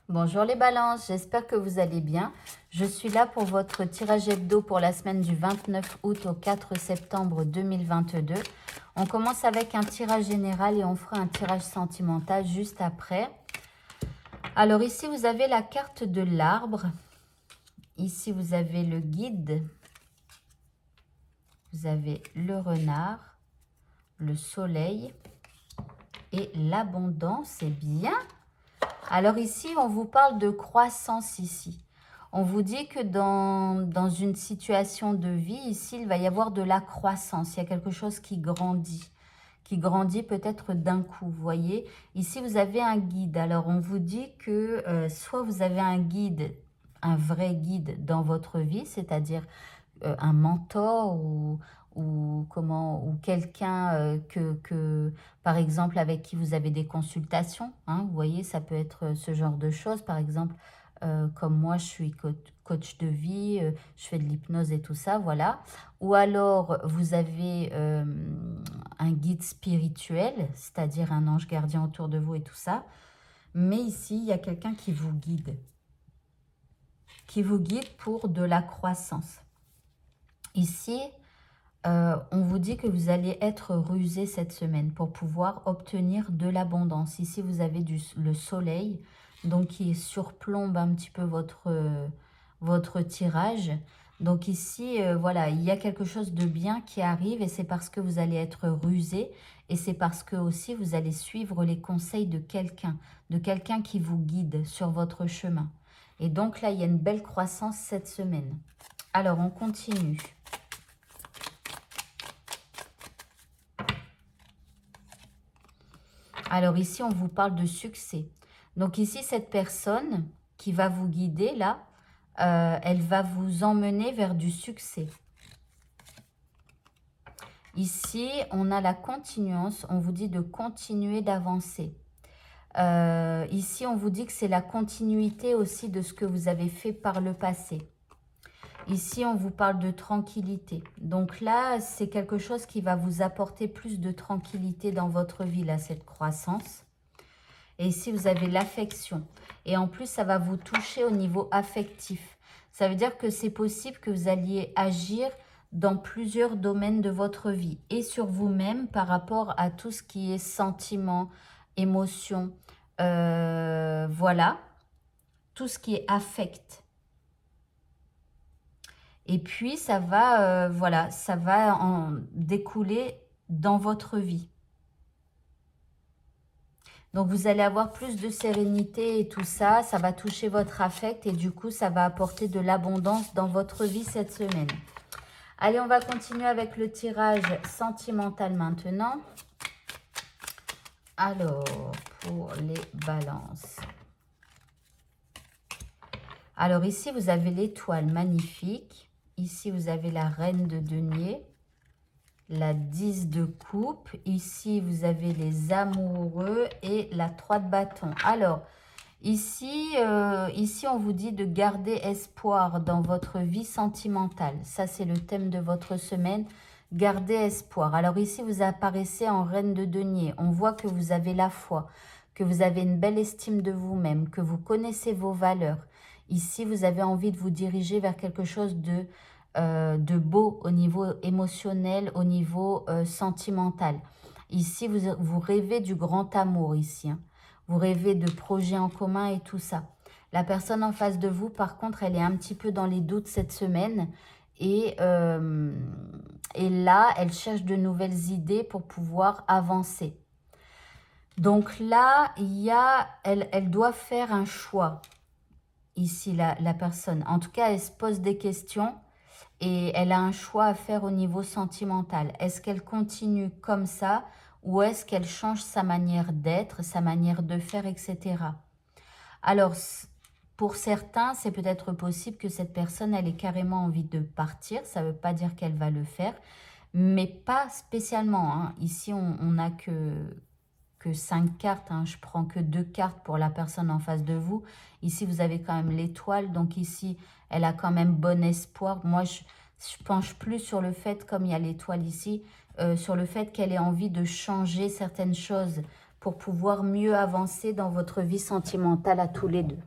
Bonjour les balances, j'espère que vous allez bien. Je suis là pour votre tirage hebdo pour la semaine du 29 août au 4 septembre 2022. On commence avec un tirage général et on fera un tirage sentimental juste après. Alors ici, vous avez la carte de l'arbre. Ici, vous avez le guide. Vous avez le renard, le soleil et l'abondance. C'est bien. Alors ici, on vous parle de croissance ici. On vous dit que dans une situation de vie, ici, il va y avoir de la croissance. Il y a quelque chose qui grandit peut-être d'un coup, vous voyez. Ici, vous avez un guide. Alors, on vous dit que soit vous avez un guide, un vrai guide dans votre vie, c'est-à-dire un mentor ou quelqu'un par exemple, avec qui vous avez des consultations. Hein, vous voyez, ça peut être ce genre de choses. Par exemple, comme moi, je suis coach de vie, je fais de l'hypnose et tout ça, voilà. Ou alors, vous avez un guide spirituel, c'est-à-dire un ange gardien autour de vous et tout ça. Mais ici, il y a quelqu'un qui vous guide pour de la croissance. Ici, on vous dit que vous allez être rusé cette semaine pour pouvoir obtenir de l'abondance. Ici, vous avez le soleil, donc qui surplombe un petit peu votre tirage. Donc ici, voilà, il y a quelque chose de bien qui arrive et c'est parce que vous allez être rusé et c'est parce que aussi vous allez suivre les conseils de quelqu'un qui vous guide sur votre chemin. Et donc là, il y a une belle croissance cette semaine. Alors, on continue. Alors ici, on vous parle de succès. Donc ici, cette personne qui va vous guider, là, elle va vous emmener vers du succès. Ici, on a la continuance. On vous dit de continuer d'avancer. Ici, on vous dit que c'est la continuité aussi de ce que vous avez fait par le passé. Ici, on vous parle de tranquillité. Donc là, c'est quelque chose qui va vous apporter plus de tranquillité dans votre vie, là, cette croissance. Et ici, vous avez l'affection. Et en plus, ça va vous toucher au niveau affectif. Ça veut dire que c'est possible que vous alliez agir dans plusieurs domaines de votre vie. Et sur vous-même par rapport à tout ce qui est sentiment, émotion. Voilà. Tout ce qui est affect. Et puis, ça va, voilà, ça va en découler dans votre vie. Donc, vous allez avoir plus de sérénité et tout ça. Ça va toucher votre affect et du coup, ça va apporter de l'abondance dans votre vie cette semaine. Allez, on va continuer avec le tirage sentimental maintenant. Alors, pour les balances. Alors ici, vous avez l'étoile magnifique. Ici, vous avez la reine de denier. La 10 de coupe. Ici, vous avez les amoureux et la 3 de bâton. Alors, ici, on vous dit de garder espoir dans votre vie sentimentale. Ça, c'est le thème de votre semaine. Gardez espoir. Alors ici, vous apparaissez en reine de denier. On voit que vous avez la foi, que vous avez une belle estime de vous-même, que vous connaissez vos valeurs. Ici, vous avez envie de vous diriger vers quelque chose de beau au niveau émotionnel, au niveau sentimental. Ici, vous rêvez du grand amour ici. Hein. Vous rêvez de projets en commun et tout ça. La personne en face de vous, par contre, elle est un petit peu dans les doutes cette semaine. Et là, elle cherche de nouvelles idées pour pouvoir avancer. Donc là, elle doit faire un choix. Ici, la personne. En tout cas, elle se pose des questions. Et elle a un choix à faire au niveau sentimental. Est-ce qu'elle continue comme ça ou est-ce qu'elle change sa manière d'être, sa manière de faire, etc. Alors, pour certains, c'est peut-être possible que cette personne, elle ait carrément envie de partir. Ça ne veut pas dire qu'elle va le faire, mais pas spécialement. Hein. Ici, on n'a que 5 cartes. Hein. Je prends que 2 cartes pour la personne en face de vous. Ici, vous avez quand même l'étoile. Donc ici, elle a quand même bon espoir. Moi, je penche plus sur le fait, comme il y a l'étoile ici, sur le fait qu'elle ait envie de changer certaines choses pour pouvoir mieux avancer dans votre vie sentimentale à tous les deux.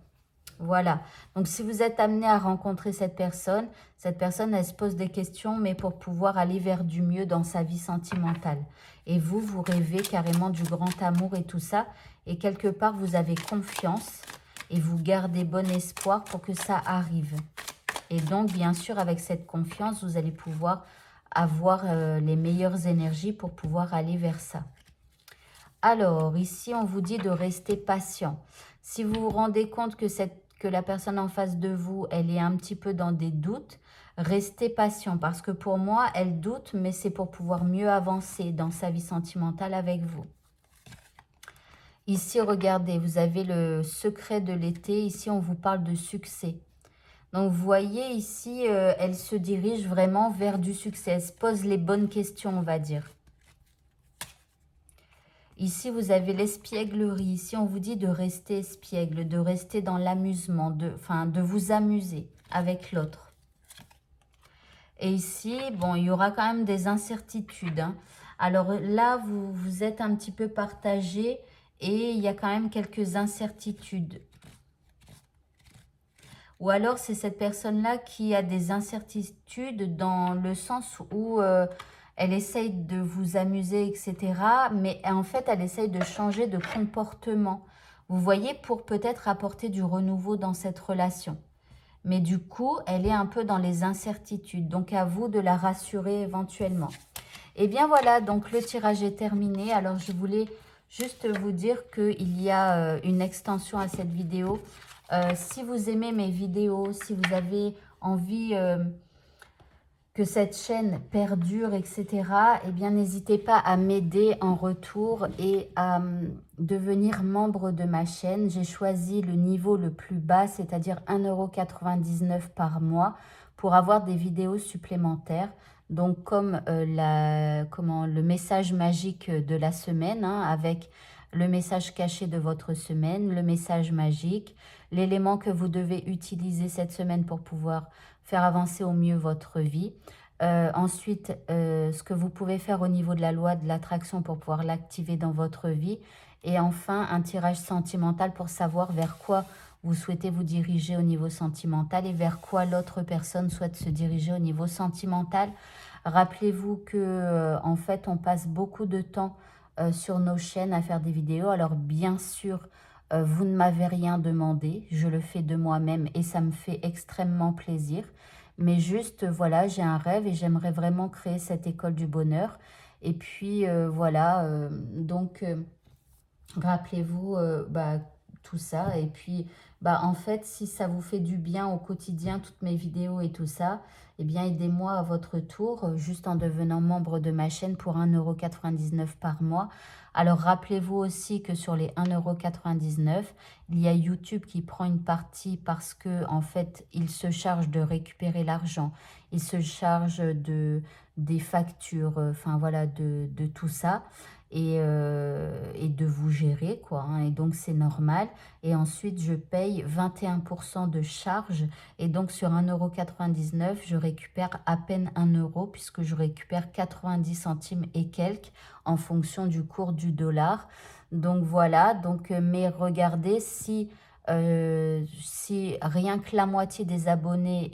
Voilà. Donc, si vous êtes amené à rencontrer cette personne, elle se pose des questions, mais pour pouvoir aller vers du mieux dans sa vie sentimentale. Et vous, vous rêvez carrément du grand amour et tout ça. Et quelque part, vous avez confiance et vous gardez bon espoir pour que ça arrive. Et donc, bien sûr, avec cette confiance, vous allez pouvoir avoir les meilleures énergies pour pouvoir aller vers ça. Alors, ici, on vous dit de rester patient. Si vous vous rendez compte que la personne en face de vous, elle est un petit peu dans des doutes, restez patient. Parce que pour moi, elle doute, mais c'est pour pouvoir mieux avancer dans sa vie sentimentale avec vous. Ici, regardez, vous avez le secret de l'été. Ici, on vous parle de succès. Donc, vous voyez ici, elle se dirige vraiment vers du succès. Elle se pose les bonnes questions, on va dire. Ici, vous avez l'espièglerie. Ici, on vous dit de rester espiègle, de rester dans l'amusement, de vous amuser avec l'autre. Et ici, bon, il y aura quand même des incertitudes, hein. Alors là, vous êtes un petit peu partagé et il y a quand même quelques incertitudes. Ou alors, c'est cette personne-là qui a des incertitudes dans le sens où elle essaye de vous amuser, etc. Mais en fait, elle essaye de changer de comportement. Vous voyez, pour peut-être apporter du renouveau dans cette relation. Mais du coup, elle est un peu dans les incertitudes. Donc, à vous de la rassurer éventuellement. Et bien voilà, donc le tirage est terminé. Alors, je voulais juste vous dire qu'il y a une extension à cette vidéo. Si vous aimez mes vidéos, si vous avez envie que cette chaîne perdure, etc., eh bien, n'hésitez pas à m'aider en retour et à devenir membre de ma chaîne. J'ai choisi le niveau le plus bas, c'est-à-dire 1,99 € par mois pour avoir des vidéos supplémentaires. Donc, comme le message magique de la semaine, hein, avec le message caché de votre semaine, le message magique, l'élément que vous devez utiliser cette semaine pour pouvoir faire avancer au mieux votre vie. Ensuite, ce que vous pouvez faire au niveau de la loi de l'attraction pour pouvoir l'activer dans votre vie. Et enfin, un tirage sentimental pour savoir vers quoi vous souhaitez vous diriger au niveau sentimental et vers quoi l'autre personne souhaite se diriger au niveau sentimental. Rappelez-vous que en fait, on passe beaucoup de temps sur nos chaînes à faire des vidéos. Alors bien sûr, vous ne m'avez rien demandé, je le fais de moi-même et ça me fait extrêmement plaisir. Mais juste, voilà, j'ai un rêve et j'aimerais vraiment créer cette école du bonheur. Et puis, voilà, donc, rappelez-vous tout ça. Et puis, en fait, si ça vous fait du bien au quotidien, toutes mes vidéos et tout ça, eh bien, aidez-moi à votre tour, juste en devenant membre de ma chaîne pour 1,99 € par mois. Alors, rappelez-vous aussi que sur les 1,99 €, il y a YouTube qui prend une partie parce que en fait, il se charge de récupérer l'argent. Il se charge des factures, enfin voilà, de tout ça. Et de vous gérer, quoi, hein. Et donc, c'est normal. Et ensuite, je paye 21% de charge. Et donc, sur 1,99 €, je récupère à peine 1 € puisque je récupère 90 centimes et quelques en fonction du cours du dollar. Donc, voilà. Donc, mais regardez, si rien que la moitié des abonnés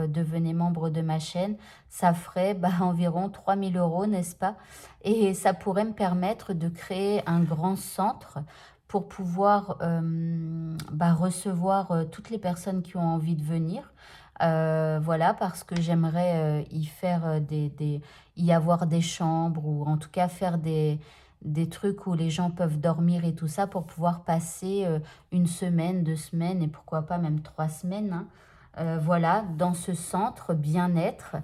devenaient membres de ma chaîne, ça ferait environ 3 000 €, n'est-ce pas? Et ça pourrait me permettre de créer un grand centre pour pouvoir recevoir toutes les personnes qui ont envie de venir. Voilà, parce que j'aimerais y faire y avoir des chambres ou en tout cas faire des trucs où les gens peuvent dormir et tout ça pour pouvoir passer une semaine, 2 semaines et pourquoi pas même 3 semaines, hein. Voilà, dans ce centre bien-être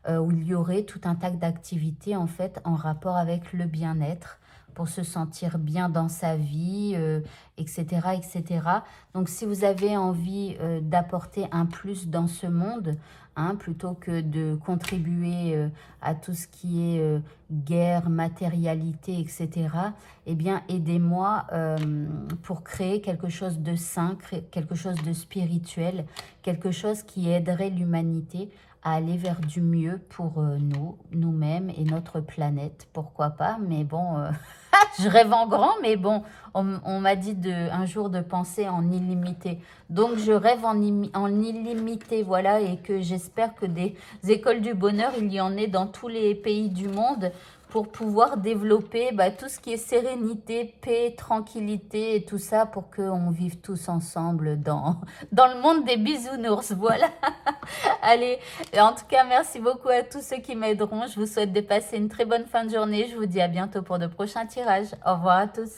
où il y aurait tout un tas d'activités en fait en rapport avec le bien-être pour se sentir bien dans sa vie, etc., etc. Donc, si vous avez envie d'apporter un plus dans ce monde, hein, plutôt que de contribuer à tout ce qui est guerre, matérialité, etc., eh bien, aidez-moi pour créer quelque chose de sain, quelque chose de spirituel, quelque chose qui aiderait l'humanité à aller vers du mieux pour nous-mêmes et notre planète. Pourquoi pas, mais bon, Je rêve en grand, mais bon, on m'a dit un jour de penser en illimité. Donc, je rêve en illimité, voilà, et que j'espère que des écoles du bonheur, il y en ait dans tous les pays du monde pour pouvoir développer tout ce qui est sérénité, paix, tranquillité et tout ça pour qu'on vive tous ensemble dans le monde des bisounours. Voilà. Allez, en tout cas, merci beaucoup à tous ceux qui m'aideront. Je vous souhaite de passer une très bonne fin de journée. Je vous dis à bientôt pour de prochains tirages. Au revoir à tous.